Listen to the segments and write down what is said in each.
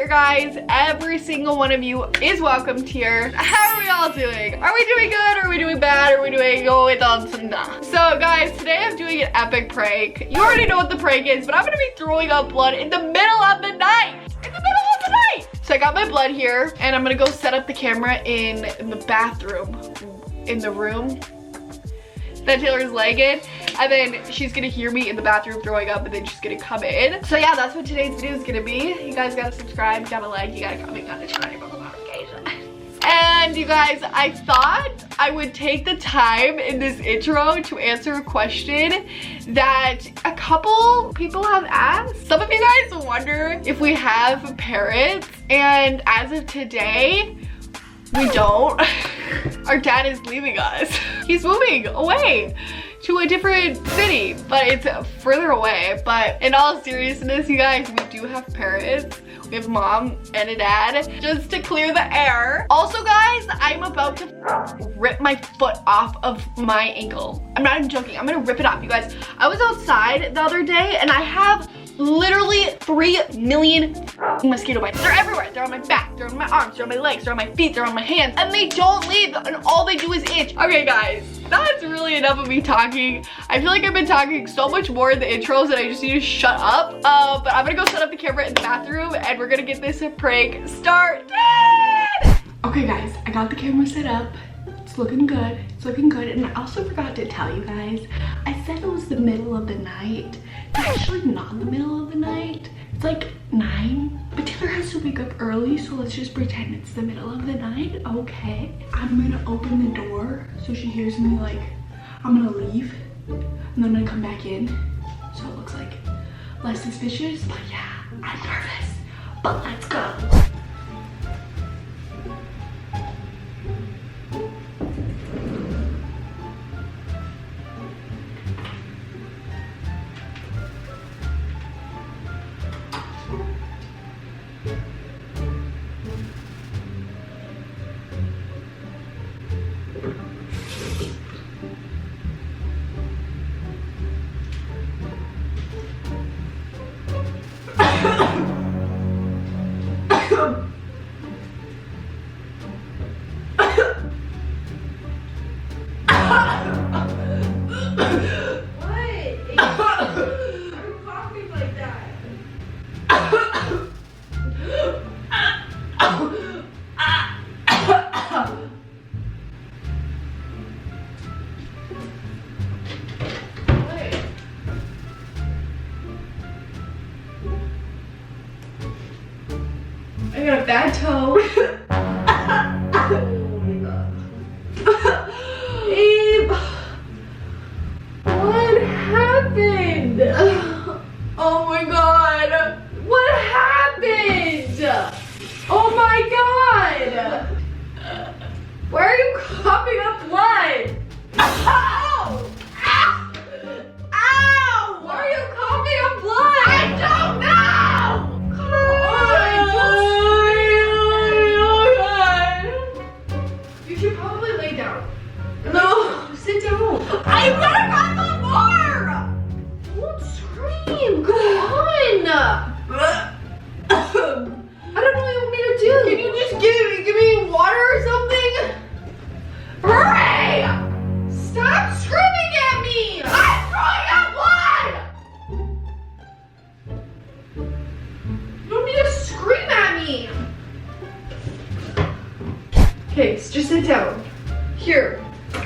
guys. Every single one of you is welcomed here. How are we all doing? Are we doing good? Are we doing bad? Are we doing with on some nah? So guys, today I'm doing an epic prank. You already know what the prank is, but I'm gonna be throwing up blood in the middle of the night. In the middle of the night. So I got my blood here, and I'm gonna go set up the camera in the bathroom, in the room that Taylor's laying in, and then she's gonna hear me in the bathroom throwing up, and then she's gonna come in. So yeah, that's what today's video is gonna be. You guys gotta subscribe, you gotta like, you gotta comment, you gotta turn on your bell notifications. And you guys, I thought I would take the time in this intro to answer a question that a couple people have asked. Some of you guys wonder if we have parents, and as of today, we don't. Our dad is leaving us. He's moving away to a different city, but it's further away. But in all seriousness, you guys, we do have parents. We have a mom and a dad, just to clear the air. Also guys, I'm about to rip my foot off of my ankle. I'm not even joking, I'm gonna rip it off, you guys. I was outside the other day and I have literally 3 million mosquito bites. They're everywhere. They're on my back, they're on my arms, they're on my legs, they're on my feet, they're on my hands, and they don't leave, and all they do is itch. Okay guys, that's really enough of me talking. I feel like I've been talking so much more in the intros that I just need to shut up. But I'm gonna go set up the camera in the bathroom and we're gonna get this prank started. Okay guys, I got the camera set up. It's looking good. It's looking good. And I also forgot to tell you guys, I said it was the middle of the night. It's actually not the middle of the night. It's like 9, but Taylor has to wake up early, so let's just pretend it's the middle of the night, okay? I'm gonna open the door so she hears me, like, I'm gonna leave, and then I'm gonna come back in, so it looks like less suspicious, but yeah, I'm nervous, but let's go. I got a bad toe. Oh my god. Babe, what happened? Oh my god. What happened? Oh my god. Why are you coughing up blood? Ow! Ow! Ow! Why are you coughing up blood? I don't know! Come on! You should probably lay down. No! Sit down. I'm gonna cry more! Don't scream! Go on! I don't know what you want me to do. Can you just give me water or something? Hurry! Stop screaming at me! I'm throwing up blood! You don't need to scream at me! Okay, just sit down. Here. Oh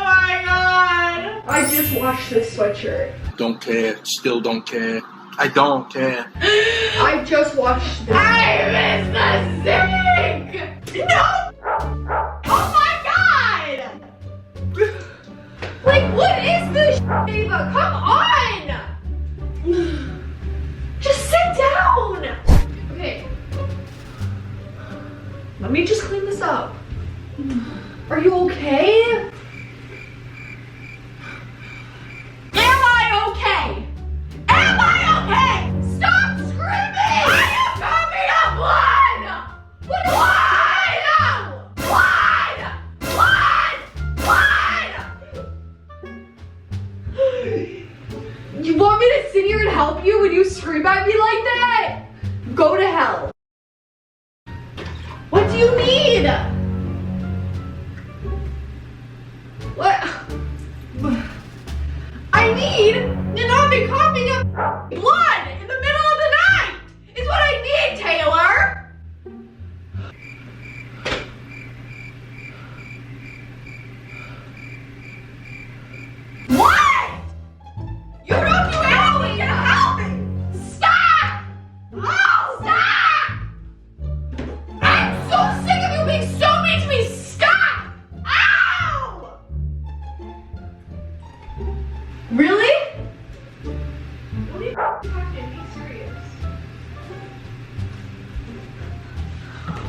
my god! I just washed this sweatshirt. Don't care, still don't care. I don't care. I just washed this. I miss the sink! No! Oh my god! Like, what is this, Ava? Come on! Just sit down! Okay. Let me just clean this up. Are you okay? Am I okay? Am I okay? Stop screaming! Are you coughing up blood? What? Blood! Blood! Blood! Blood! want me to sit here and help you when you scream at me like that? Go to hell. What do you need? What? I need to not be coughing up blood in the middle of the night. Is what I need, Taylor. What? You don't do anything to help me. Stop! Oh, stop! I'm so sick of you being so mean to me. Stop! Ow! Really? What are you talking? Be serious. Oh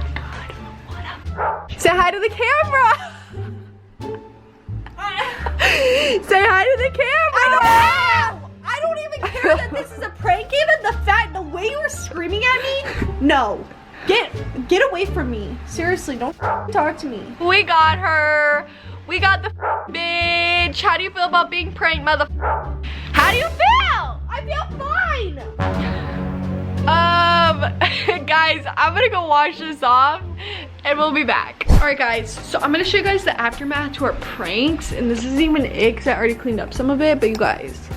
my God, what up? Say hi to the camera. Say hi to the camera. I don't even care that this is a prank game, and the way you were screaming at me. No, get away from me. Seriously, don't talk to me. We got her. We got the bitch. How do you feel about being pranked, mother? How do you feel? I feel fine. Guys, I'm gonna go wash this off and we'll be back. All right, guys, so I'm gonna show you guys the aftermath to our pranks, and this isn't even it because I already cleaned up some of it, but you guys,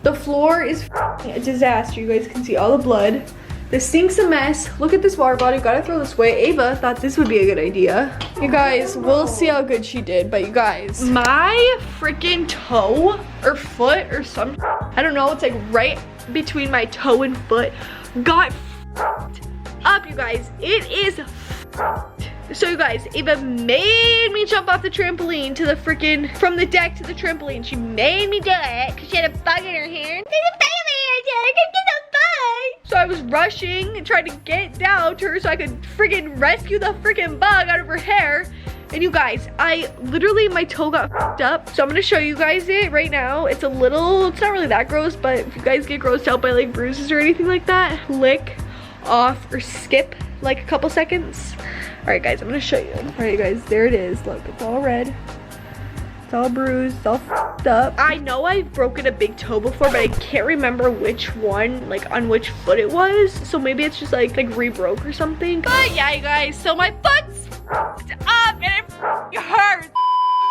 the floor is a disaster. You guys can see all the blood. The sink's a mess. Look at this water bottle. You gotta throw this away. Ava thought this would be a good idea. You guys, we'll see how good she did, but you guys, my freaking toe or foot or something, I don't know, it's like right between my toe and foot, got up, you guys. It is so you guys, Ava made me jump off the trampoline to the freaking, from the deck to the trampoline. She made me do it because she had a bug in her hair. There's a bug in my hair, Taylor. Get the bug. So I was rushing and trying to get down to her so I could freaking rescue the freaking bug out of her hair. And you guys, I literally, my toe got fucked up. So I'm gonna show you guys it right now. It's a little, it's not really that gross, but if you guys get grossed out by like bruises or anything like that, lick off or skip like a couple seconds. All right, guys, I'm gonna show you. All right, you guys, there it is. Look, it's all red. It's all bruised, it's all fucked up. I know I've broken a big toe before, but I can't remember which one, like on which foot it was. So maybe it's just like re-broke or something. But yeah, you guys, so my foot's fucked up and it hurts.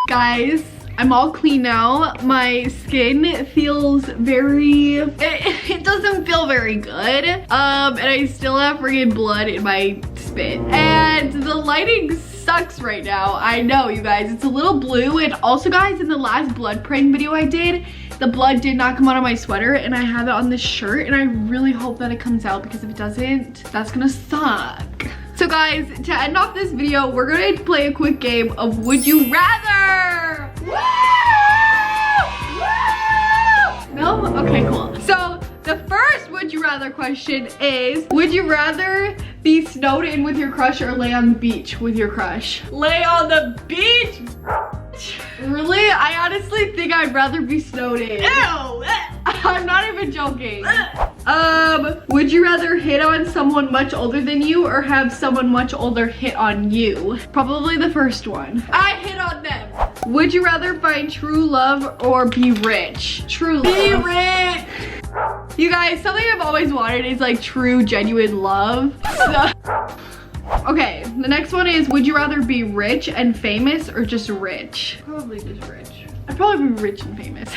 Guys, I'm all clean now. My skin feels very, it doesn't feel very good. And I still have freaking blood in my spit. And the lighting sucks right now. I know, you guys, it's a little blue. And also, guys, in the last blood prank video I did, the blood did not come out of my sweater, and I have it on this shirt, and I really hope that it comes out, because if it doesn't, that's gonna suck. So guys, to end off this video, we're gonna play a quick game of Would You Rather? Woo! Woo! No? Okay, cool. So the first Would You Rather question is, would you rather be snowed in with your crush or lay on the beach with your crush? Lay on the beach? Really? I honestly think I'd rather be snowed in. Ew! I'm not even joking. Would you rather hit on someone much older than you or have someone much older hit on you? Probably the first one. I hit on them. Would you rather find true love or be rich? True love. Be rich! You guys, something I've always wanted is like true, genuine love. So, okay, the next one is, would you rather be rich and famous or just rich? Probably just rich. I'd probably be rich and famous.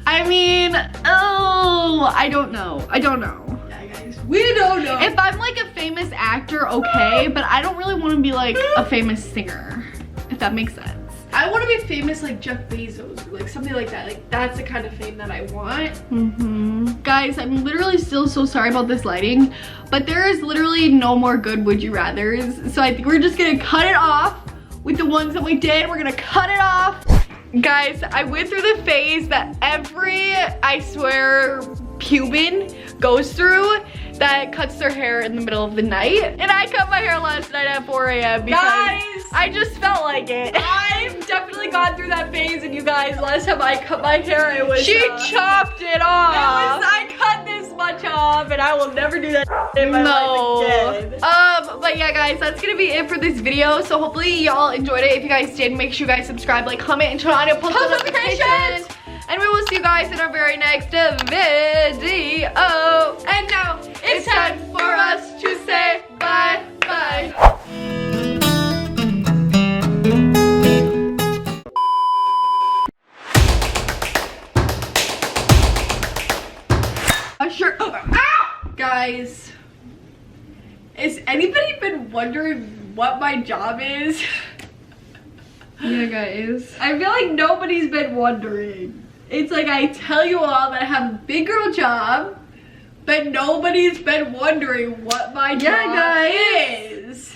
I mean, oh, I don't know. I don't know. Yeah, guys, we don't know. If I'm like a famous actor, okay, but I don't really want to be like a famous singer, if that makes sense. I want to be famous like Jeff Bezos, or like something like that. Like that's the kind of fame that I want. Guys, I'm literally still so sorry about this lighting, but there is literally no more good would you rathers. So I think we're just gonna cut it off with the ones that we did. We're gonna cut it off. Guys, I went through the phase that every, I swear, Cuban goes through that cuts their hair in the middle of the night. And I cut my hair last night at 4 a.m. because guys, I just felt like it. I've definitely gone through that phase, and you guys, last time I cut my hair, it was she chopped it off. I cut this much off, and I will never do that in my life again. But yeah, guys, that's gonna be it for this video. So hopefully y'all enjoyed it. If you guys did, make sure you guys subscribe, like, comment, and turn on your post notifications. And we will see you guys guys in our very next video. And now it's time for us to say bye-bye. Sure. Guys, has anybody been wondering what my job is? Yeah, guys. I feel like nobody's been wondering. It's like I tell you all that I have a big girl job, but nobody's been wondering what my job is.